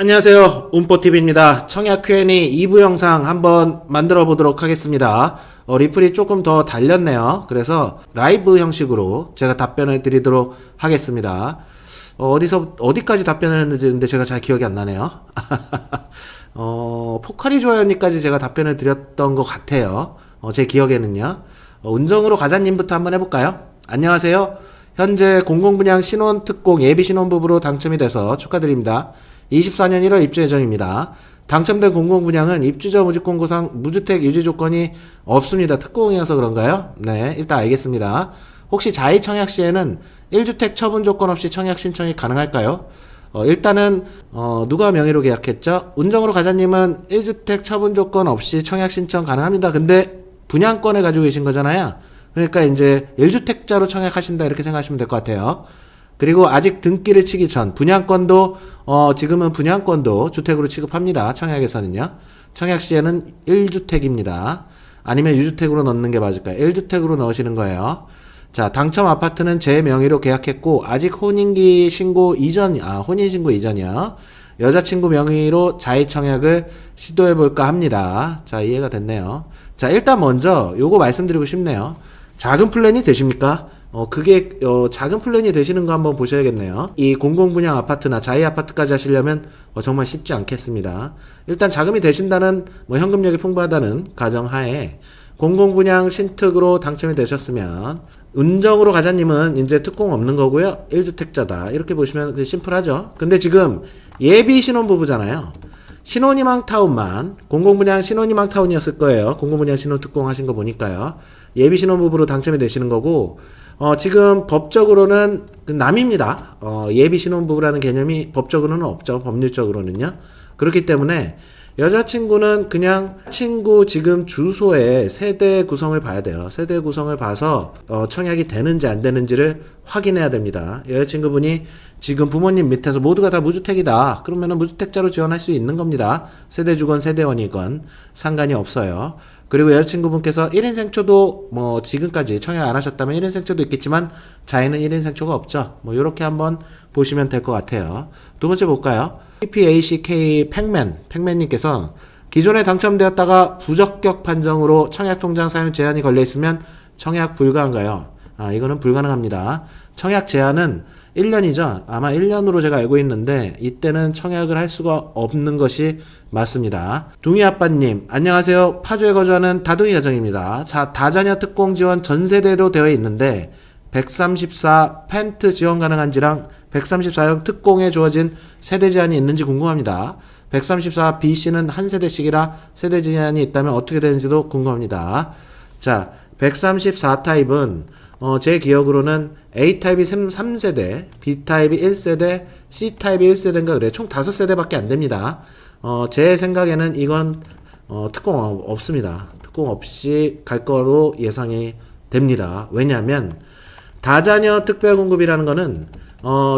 안녕하세요. 운뽀TV입니다. 청약 Q&A 2부 영상 한번 만들어 보도록 하겠습니다. 리플이 조금 더 달렸네요. 그래서 라이브 형식으로 제가 답변을 드리도록 하겠습니다. 어디까지 답변을 했는지 제가 잘 기억이 안 나네요. 포카리 좋아요님까지 제가 답변을 드렸던 것 같아요. 제 기억에는요. 운정으로 가자님부터 한번 해볼까요? 안녕하세요. 현재 공공분양 신혼특공 예비신혼부부로 당첨이 돼서 축하드립니다. 24년 1월 입주 예정입니다. 당첨된 공공분양은 입주자 무주택공고상 무주택 유지 조건이 없습니다. 특공이어서 그런가요? 네, 일단 알겠습니다. 혹시 자의 청약 시에는 1주택 처분 조건 없이 청약 신청이 가능할까요? 일단은 누가 명의로 계약했죠? 운정으로 가자님은 1주택 처분 조건 없이 청약 신청 가능합니다. 근데 분양권을 가지고 계신 거잖아요. 그러니까 이제 1주택자로 청약하신다 이렇게 생각하시면 될 것 같아요. 그리고 아직 등기를 치기 전 분양권도 지금은 분양권도 주택으로 취급합니다. 청약에서는요. 청약 시에는 1주택입니다. 아니면 유주택으로 넣는 게 맞을까요? 1주택으로 넣으시는 거예요. 자, 당첨 아파트는 제 명의로 계약했고 아직 혼인신고 이전이요. 여자친구 명의로 자의 청약을 시도해 볼까 합니다. 자, 이해가 됐네요. 자, 일단 먼저 요거 말씀드리고 싶네요. 작은 플랜이 되십니까? 그게 작은 플랜이 되시는 거 한번 보셔야겠네요. 이 공공분양 아파트나 자의 아파트까지 하시려면 정말 쉽지 않겠습니다. 일단 자금이 되신다는 현금력이 풍부하다는 가정하에 공공분양 신특으로 당첨이 되셨으면 운정으로 가자님은 이제 특공 없는 거고요. 1주택자다 이렇게 보시면 심플하죠. 근데 지금 예비 신혼부부잖아요. 신혼희망타운만 공공분양 신혼희망타운이었을 거예요. 공공분양 신혼특공 하신 거 보니까요. 예비 신혼부부로 당첨이 되시는 거고 지금 법적으로는 남입니다. 예비 신혼부부라는 개념이 법적으로는 없죠. 법률적으로는요. 그렇기 때문에 여자친구는 그냥 친구 지금 주소에 세대 구성을 봐야 돼요. 세대 구성을 봐서 청약이 되는지 안 되는지를 확인해야 됩니다. 여자친구분이 지금 부모님 밑에서 모두가 다 무주택이다. 그러면은 무주택자로 지원할 수 있는 겁니다. 세대주건 세대원이건 상관이 없어요. 그리고 여자친구분께서 1인 생초도 지금까지 청약 안 하셨다면 1인 생초도 있겠지만 자에는 1인 생초가 없죠. 요렇게 한번 보시면 될 것 같아요. 두 번째 볼까요? PPACK 팩맨님께서 기존에 당첨되었다가 부적격 판정으로 청약통장 사용 제한이 걸려있으면 청약 불가한가요? 이거는 불가능합니다. 청약 제한은 1년이죠. 아마 1년으로 제가 알고 있는데 이때는 청약을 할 수가 없는 것이 맞습니다. 둥이아빠님 안녕하세요. 파주에 거주하는 다둥이 가정입니다. 자, 다자녀 특공 지원 전세대로 되어 있는데 134 펜트 지원 가능한지랑 134형 특공에 주어진 세대 제한이 있는지 궁금합니다. 134 B씨는 한 세대씩이라 세대 제한이 있다면 어떻게 되는지도 궁금합니다. 자, 134 타입은 제 기억으로는 A타입이 3세대, B타입이 1세대, C타입이 1세대인가 그래요. 총 5세대밖에 안 됩니다. 제 생각에는 이건 특공 없습니다. 특공 없이 갈 거로 예상이 됩니다. 왜냐하면 다자녀 특별공급이라는 거는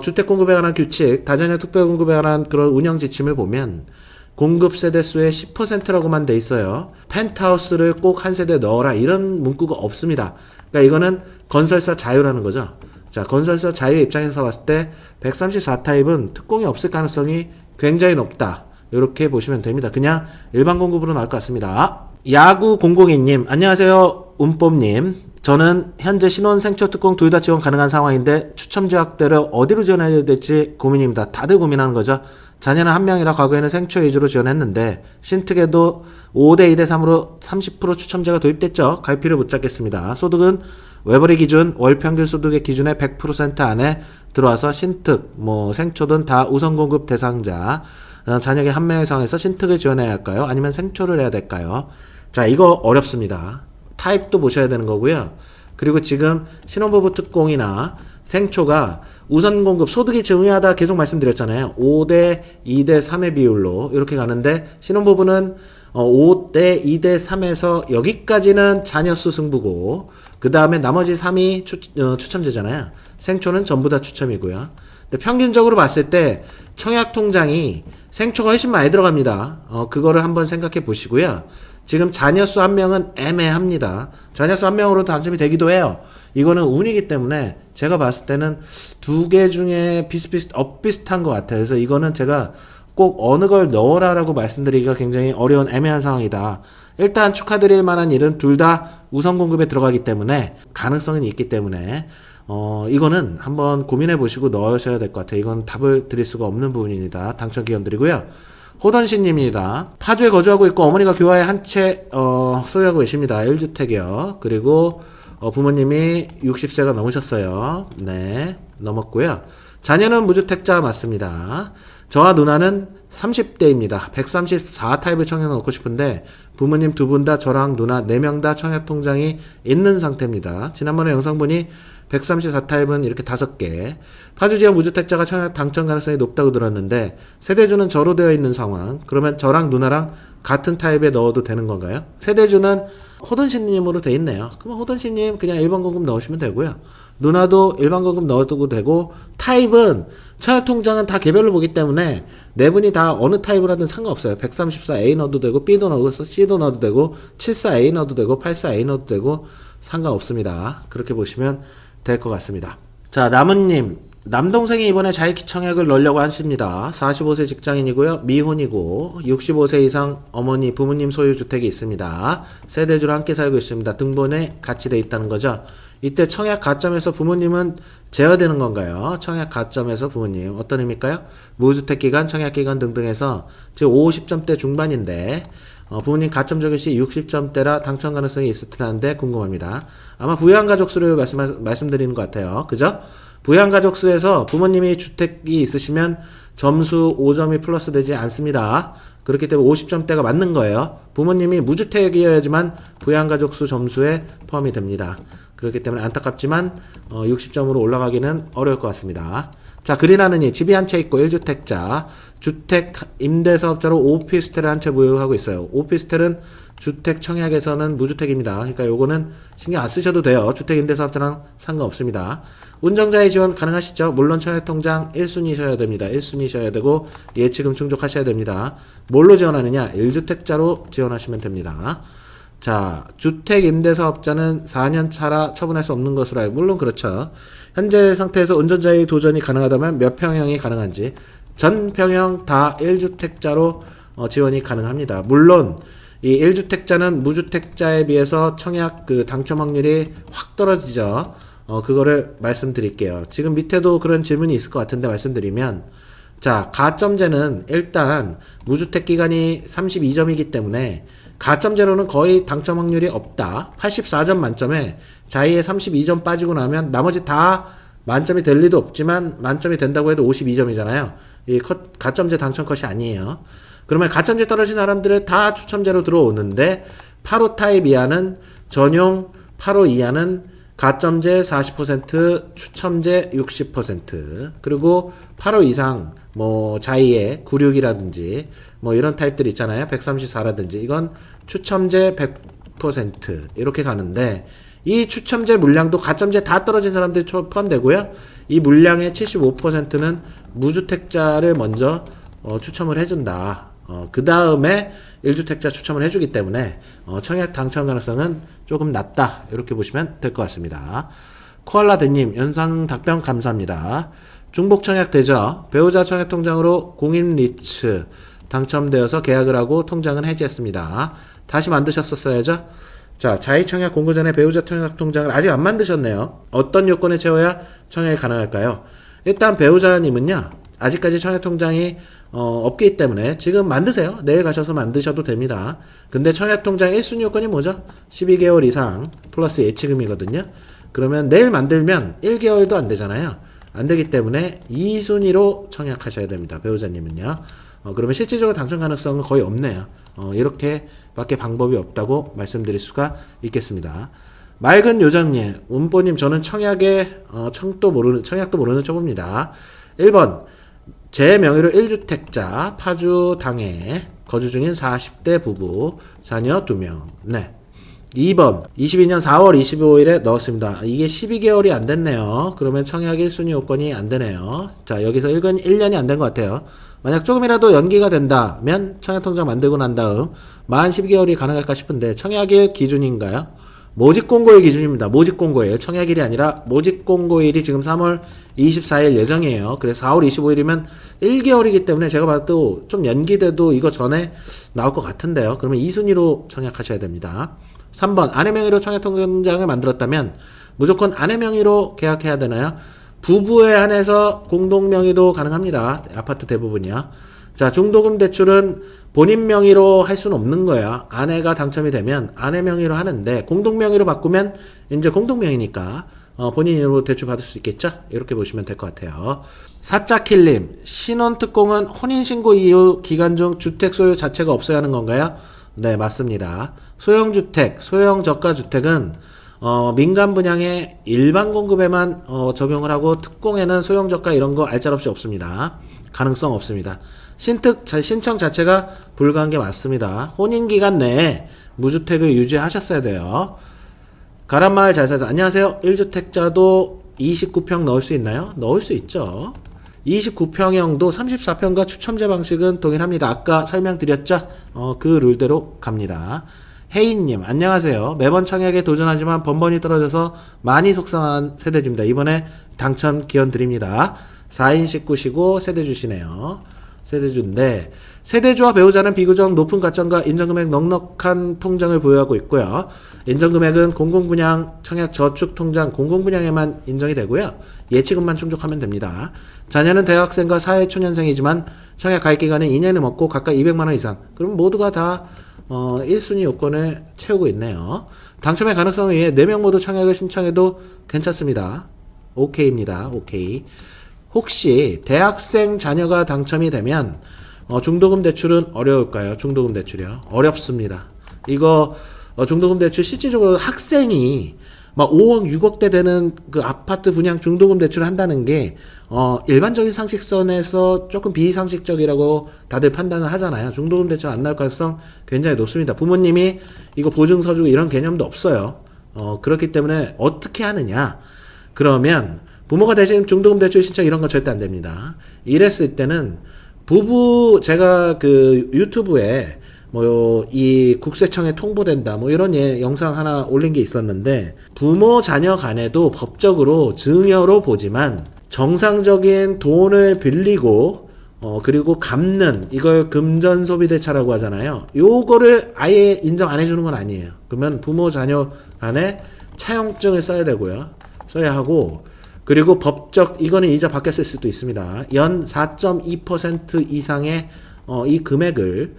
주택 공급에 관한 규칙, 다자녀 특별공급에 관한 그런 운영 지침을 보면 공급 세대수의 10%라고만 돼 있어요. 펜트하우스를 꼭 한 세대 넣어라 이런 문구가 없습니다. 그러니까 이거는 건설사 자유라는 거죠. 자, 건설사 자유 입장에서 봤을 때 134 타입은 특공이 없을 가능성이 굉장히 높다. 이렇게 보시면 됩니다. 그냥 일반 공급으로 나올 것 같습니다. 야구 002님 안녕하세요. 운뽐님. 저는 현재 신혼 생초 특공 둘 다 지원 가능한 상황인데 추첨 지역대로 어디로 지원해야 될지 고민입니다. 다들 고민하는 거죠. 자녀는 한 명이라 과거에는 생초 위주로 지원했는데 신특에도 5대 2대 3으로 30% 추첨제가 도입됐죠. 갈피를 못 잡겠습니다. 소득은 외벌이 기준 월 평균 소득의 기준의 100% 안에 들어와서 신특, 생초든 다 우선 공급 대상자 자녀의 한 명 이상에서 신특을 지원해야 할까요? 아니면 생초를 해야 될까요? 자, 이거 어렵습니다. 타입도 보셔야 되는 거고요. 그리고 지금 신혼부부 특공이나 생초가 우선 공급 소득이 중요하다 계속 말씀드렸잖아요. 5대 2대 3의 비율로 이렇게 가는데 신혼부부는 5대 2대 3에서 여기까지는 자녀수 승부고 그 다음에 나머지 3이 추첨제잖아요. 생초는 전부 다 추첨이고요. 근데 평균적으로 봤을 때 청약통장이 생초가 훨씬 많이 들어갑니다. 그거를 한번 생각해 보시고요. 지금 자녀수 한 명은 애매합니다. 자녀수 한 명으로 당첨이 되기도 해요. 이거는 운이기 때문에 제가 봤을 때는 두 개 중에 엇비슷한 것 같아요. 그래서 이거는 제가 꼭 어느 걸 넣어라라고 말씀드리기가 굉장히 어려운 애매한 상황이다. 일단 축하드릴 만한 일은 둘 다 우선 공급에 들어가기 때문에 가능성은 있기 때문에 이거는 한번 고민해 보시고 넣으셔야 될 것 같아요. 이건 답을 드릴 수가 없는 부분입니다. 당첨 기원 드리고요. 호던씨님입니다. 파주에 거주하고 있고 어머니가 교화에 한 채 소유하고 계십니다. 1주택이요. 그리고 부모님이 60세가 넘으셨어요. 네, 넘었고요. 자녀는 무주택자 맞습니다. 저와 누나는 30대입니다. 134 타입을 청약 넣고 싶은데 부모님 두 분 다 저랑 누나 4명 다 청약 통장이 있는 상태입니다. 지난번에 영상 보니 134 타입은 이렇게 5개. 파주 지역 무주택자가 청약 당첨 가능성이 높다고 들었는데 세대주는 저로 되어 있는 상황. 그러면 저랑 누나랑 같은 타입에 넣어도 되는 건가요? 세대주는 호돈씨님으로 돼 있네요. 그럼 호돈씨님 그냥 일반 공급 넣으시면 되고요. 누나도 일반 공급 넣어도 되고, 타입은 청약 통장은 다 개별로 보기 때문에 네 분이 다 어느 타입을 하든 상관없어요. 134A 넣어도 되고 B도 넣어도 C도 넣어도 되고 74A 넣어도 되고 84A 넣어도 되고 상관없습니다. 그렇게 보시면 될 것 같습니다. 자, 남은님, 남동생이 이번에 자익 청약을 넣으려고 하십니다. 45세 직장인이고요. 미혼이고 65세 이상 어머니, 부모님 소유 주택이 있습니다. 세대주로 함께 살고 있습니다. 등본에 같이 돼 있다는 거죠. 이때 청약 가점에서 부모님은 제어되는 건가요? 청약 가점에서 부모님 어떤 의미일까요? 무주택 기간, 청약 기간 등등해서 지금 50점대 중반인데 부모님 가점 적용 시 60점대라 당첨 가능성이 있을 듯한데 궁금합니다. 아마 부양 가족 수를 말씀드리는 것 같아요. 그죠? 부양 가족 수에서 부모님이 주택이 있으시면 점수 5점이 플러스 되지 않습니다. 그렇기 때문에 50점대가 맞는 거예요. 부모님이 무주택이어야지만 부양 가족 수 점수에 포함이 됩니다. 그렇기 때문에 안타깝지만 60점으로 올라가기는 어려울 것 같습니다. 자, 그린하느니 집이 한 채 있고 1주택자, 주택 임대사업자로 오피스텔을 한 채 보유하고 있어요. 오피스텔은 주택 청약에서는 무주택입니다. 그러니까 요거는 신경 안 쓰셔도 돼요. 주택 임대사업자랑 상관없습니다. 운정자의 지원 가능하시죠? 물론 청약통장 1순위셔야 됩니다. 1순위셔야 되고 예치금 충족하셔야 됩니다. 뭘로 지원하느냐? 1주택자로 지원하시면 됩니다. 자, 주택 임대사업자는 4년 차라 처분할 수 없는 것으로 알고, 물론 그렇죠. 현재 상태에서 운전자의 도전이 가능하다면 몇 평형이 가능한지, 전 평형 다 1주택자로 지원이 가능합니다. 물론 이 1주택자는 무주택자에 비해서 청약 당첨 확률이 확 떨어지죠. 그거를 말씀드릴게요. 지금 밑에도 그런 질문이 있을 것 같은데 말씀드리면, 자, 가점제는 일단 무주택 기간이 32점이기 때문에 가점제로는 거의 당첨 확률이 없다. 84점 만점에 자의에 32점 빠지고 나면 나머지 다 만점이 될 리도 없지만 만점이 된다고 해도 52점이잖아요. 이 가점제 당첨 컷이 아니에요. 그러면 가점제 떨어진 사람들은 다 추첨제로 들어오는데 8호 타입 이하는 전용, 8호 이하는 가점제 40%, 추첨제 60%, 그리고 8호 이상 자의에 96이라든지 이런 타입들 있잖아요. 134라든지 이건 추첨제 100% 이렇게 가는데, 이 추첨제 물량도 가점제 다 떨어진 사람들이 포함되고요. 이 물량의 75%는 무주택자를 먼저 추첨을 해준다. 그 다음에 1주택자 추첨을 해주기 때문에 청약 당첨 가능성은 조금 낮다. 이렇게 보시면 될 것 같습니다. 코알라대님, 연상 답변 감사합니다. 중복 청약 되죠. 배우자 청약 통장으로 공인리츠 당첨되어서 계약을 하고 통장은 해지했습니다. 다시 만드셨었어야죠. 자, 자의 청약 공고 전에 배우자 청약 통장을 아직 안 만드셨네요. 어떤 요건을 채워야 청약이 가능할까요? 일단 배우자님은요, 아직까지 청약 통장이 없기 때문에 지금 만드세요. 내일 가셔서 만드셔도 됩니다. 근데 청약 통장 1순위 요건이 뭐죠? 12개월 이상 플러스 예치금이거든요. 그러면 내일 만들면 1개월도 안 되잖아요. 안 되기 때문에 2순위로 청약하셔야 됩니다. 배우자님은요. 그러면 실질적으로 당첨 가능성은 거의 없네요. 이렇게 밖에 방법이 없다고 말씀드릴 수가 있겠습니다. 맑은 요정님, 운보님, 저는 청약도 모르는 초보입니다. 1번, 제 명의로 1주택자, 파주 당에 거주 중인 40대 부부, 자녀 2명. 네. 2번, 22년 4월 25일에 넣었습니다. 이게 12개월이 안 됐네요. 그러면 청약 1순위 요건이 안 되네요. 자, 여기서 1년이 안 된 것 같아요. 만약 조금이라도 연기가 된다면 청약통장 만들고 난 다음 만 12개월이 가능할까 싶은데 청약일 기준인가요? 모집 공고일 기준입니다. 모집 공고일. 청약일이 아니라 모집 공고일이 지금 3월 24일 예정이에요. 그래서 4월 25일이면 1개월이기 때문에 제가 봐도 좀 연기돼도 이거 전에 나올 것 같은데요. 그러면 2순위로 청약하셔야 됩니다. 3번 아내 명의로 청약통장을 만들었다면 무조건 아내 명의로 계약해야 되나요? 부부에 한해서 공동 명의도 가능합니다. 아파트 대부분이요. 자, 중도금 대출은 본인 명의로 할 수는 없는 거야. 아내가 당첨이 되면 아내 명의로 하는데 공동 명의로 바꾸면 이제 공동 명의니까 본인 이름으로 대출 받을 수 있겠죠? 이렇게 보시면 될 것 같아요. 사짜킬님, 신혼특공은 혼인신고 이후 기간 중 주택 소유 자체가 없어야 하는 건가요? 네, 맞습니다. 소형주택, 소형저가주택은 민간 분양의 일반 공급에만 적용을 하고 특공에는 소형저가 이런 거 알짤없이 없습니다. 가능성 없습니다. 신청 자체가 불가한 게 맞습니다. 혼인기간 내에 무주택을 유지하셨어야 돼요. 가란마을 잘 살자. 안녕하세요. 1주택자도 29평 넣을 수 있나요? 넣을 수 있죠. 29평형도 34평과 추첨제 방식은 동일합니다. 아까 설명드렸죠? 그 룰대로 갑니다. 혜인님, 안녕하세요. 매번 청약에 도전하지만 번번이 떨어져서 많이 속상한 세대주입니다. 이번에 당첨 기원 드립니다. 4인 식구시고 세대주시네요. 세대주인데 세대주와 배우자는 비교적 높은 가점과 인정금액 넉넉한 통장을 보유하고 있고요. 인정금액은 공공분양 청약 저축통장 공공분양에만 인정이 되고요. 예치금만 충족하면 됩니다. 자녀는 대학생과 사회초년생이지만 청약 가입기간은 2년이 넘었고 각각 200만원 이상. 그럼 모두가 다 1순위 요건을 채우고 있네요. 당첨의 가능성을 위해 4명 모두 청약을 신청해도 괜찮습니다. 오케이입니다. 오케이. 혹시 대학생 자녀가 당첨이 되면 중도금 대출은 어려울까요? 중도금 대출이요? 어렵습니다. 이거 중도금 대출 실질적으로 학생이 막 5억 6억대 되는 그 아파트 분양 중도금 대출을 한다는 게 일반적인 상식선에서 조금 비상식적이라고 다들 판단을 하잖아요. 중도금 대출 안 나올 가능성 굉장히 높습니다. 부모님이 이거 보증서 주고 이런 개념도 없어요. 그렇기 때문에 어떻게 하느냐? 그러면 부모가 대신 중도금 대출 신청 이런 건 절대 안 됩니다. 이랬을 때는 부부 제가 그 유튜브에 이 국세청에 통보된다 이런 영상 하나 올린 게 있었는데 부모 자녀 간에도 법적으로 증여로 보지만 정상적인 돈을 빌리고 그리고 갚는 이걸 금전소비대차라고 하잖아요. 요거를 아예 인정 안 해주는 건 아니에요. 그러면 부모 자녀 간에 차용증을 써야 되고요. 써야 하고 그리고 이거는 이자 바뀌었을 수도 있습니다. 연 4.2% 이상의 이 금액을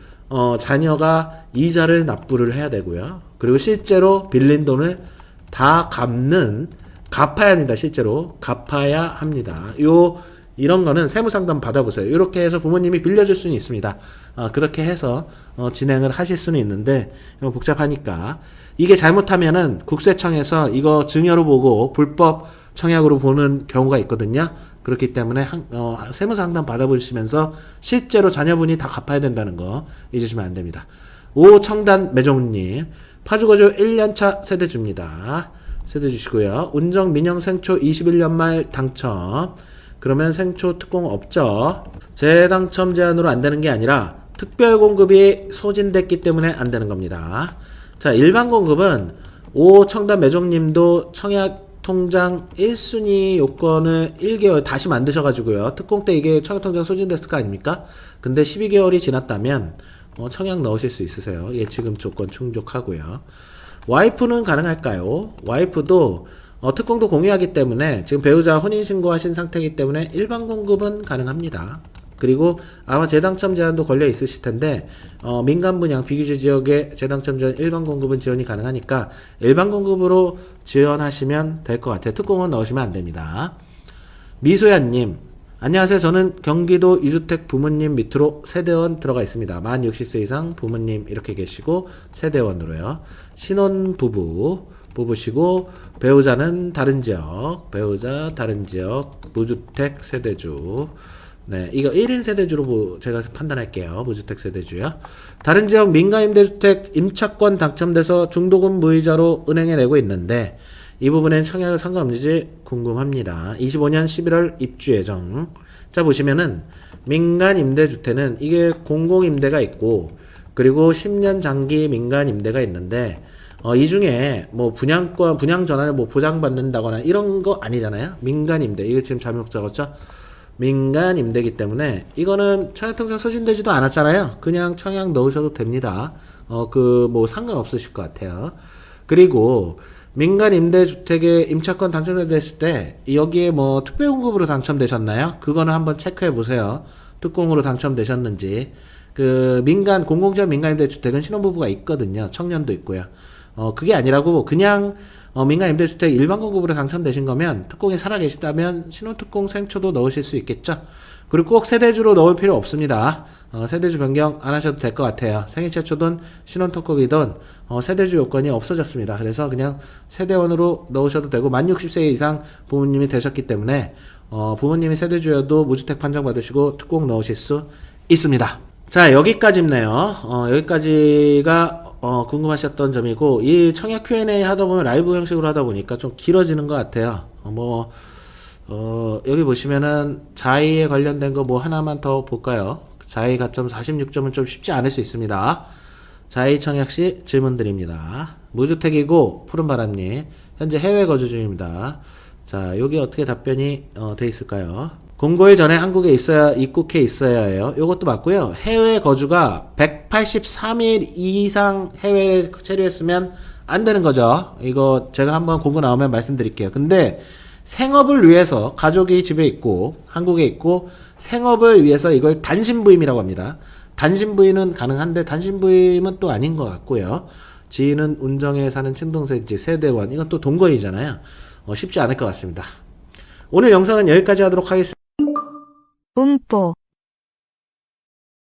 자녀가 이자를 납부를 해야 되고요. 그리고 실제로 빌린 돈을 다 갚아야 합니다. 실제로 갚아야 합니다. 이런 거는 세무상담 받아보세요. 이렇게 해서 부모님이 빌려줄 수는 있습니다. 그렇게 해서 진행을 하실 수는 있는데 복잡하니까 이게 잘못하면은 국세청에서 이거 증여로 보고 불법 청약으로 보는 경우가 있거든요. 그렇기 때문에 세무상담 받아보시면서 실제로 자녀분이 다 갚아야 된다는 거 잊으시면 안 됩니다. 오청단 매종님, 파주거주 1년차 세대주입니다. 세대주시고요. 운정 민영 생초 21년 말 당첨. 그러면 생초 특공 없죠. 재당첨 제한으로 안 되는 게 아니라 특별 공급이 소진됐기 때문에 안 되는 겁니다. 자, 일반 공급은 오청단 매종님도 청약 통장 1순위 요건을 1개월 다시 만드셔가지고요. 특공 때 이게 청약통장 소진됐을 거 아닙니까? 근데 12개월이 지났다면 청약 넣으실 수 있으세요. 예치금 조건 충족하고요. 와이프는 가능할까요? 와이프도 특공도 공유하기 때문에 지금 배우자 혼인신고하신 상태이기 때문에 일반 공급은 가능합니다. 그리고 아마 재당첨 제한도 걸려 있으실 텐데 민간 분양 비규제 지역에 재당첨 제한 일반 공급은 지원이 가능하니까 일반 공급으로 지원하시면 될 것 같아요. 특공은 넣으시면 안 됩니다. 미소야님, 안녕하세요. 저는 경기도 2주택 부모님 밑으로 세대원 들어가 있습니다. 만 60세 이상 부모님 이렇게 계시고 세대원으로요. 신혼 부부시고 배우자는 다른 지역, 무주택 세대주. 네, 이거 1인 세대주로 제가 판단할게요. 무주택 세대주요. 다른 지역 민간임대주택 임차권 당첨돼서 중도금 무이자로 은행에 내고 있는데 이 부분엔 청약을 상관없는지 궁금합니다. 25년 11월 입주 예정. 자, 보시면은 민간임대주택은 이게 공공임대가 있고 그리고 10년 장기 민간임대가 있는데 이 중에 뭐 분양권, 분양 전환을 뭐 보장받는다거나 이런 거 아니잖아요. 민간 임대. 이거 지금 잘못 적었죠? 민간 임대이기 때문에 이거는 청약통장 소진되지도 않았잖아요. 그냥 청약 넣으셔도 됩니다. 뭐 상관없으실 것 같아요. 그리고 민간 임대주택에 임차권 당첨됐을 때 여기에 뭐 특별공급으로 당첨되셨나요? 그거는 한번 체크해 보세요. 특공으로 당첨되셨는지. 그 민간 공공지원 민간 임대주택은 신혼부부가 있거든요. 청년도 있고요. 그게 아니라고 그냥 민간 임대주택 일반 공급으로 당첨되신 거면 특공이 살아계시다면 신혼특공 생초도 넣으실 수 있겠죠. 그리고 꼭 세대주로 넣을 필요 없습니다. 세대주 변경 안 하셔도 될 것 같아요. 생애 최초든 신혼특공이든 세대주 요건이 없어졌습니다. 그래서 그냥 세대원으로 넣으셔도 되고 만 60세 이상 부모님이 되셨기 때문에 부모님이 세대주여도 무주택 판정받으시고 특공 넣으실 수 있습니다. 자, 여기까지네요. 여기까지가 궁금하셨던 점이고, 이 청약 Q&A 하다 보면 라이브 형식으로 하다 보니까 좀 길어지는 것 같아요. 여기 보시면은 자의에 관련된 거 뭐 하나만 더 볼까요? 자의 가점 46점은 좀 쉽지 않을 수 있습니다. 자의 청약 시 질문 드립니다. 무주택이고 푸른바람님 현재 해외 거주 중입니다. 자, 여기 어떻게 답변이 돼 있을까요? 공고일 전에 한국에 입국해 있어야 해요. 요것도 맞고요. 해외 거주가 183일 이상 해외에 체류했으면 안 되는 거죠. 이거 제가 한번 공고 나오면 말씀드릴게요. 근데 생업을 위해서 가족이 집에 있고 한국에 있고 생업을 위해서 이걸 단신부임이라고 합니다. 단신부임은 가능한데 단신부임은 또 아닌 것 같고요. 지인은 운정에 사는 친동생 집 세대원, 이건 또 동거이잖아요. 쉽지 않을 것 같습니다. 오늘 영상은 여기까지 하도록 하겠습니다. 음뽀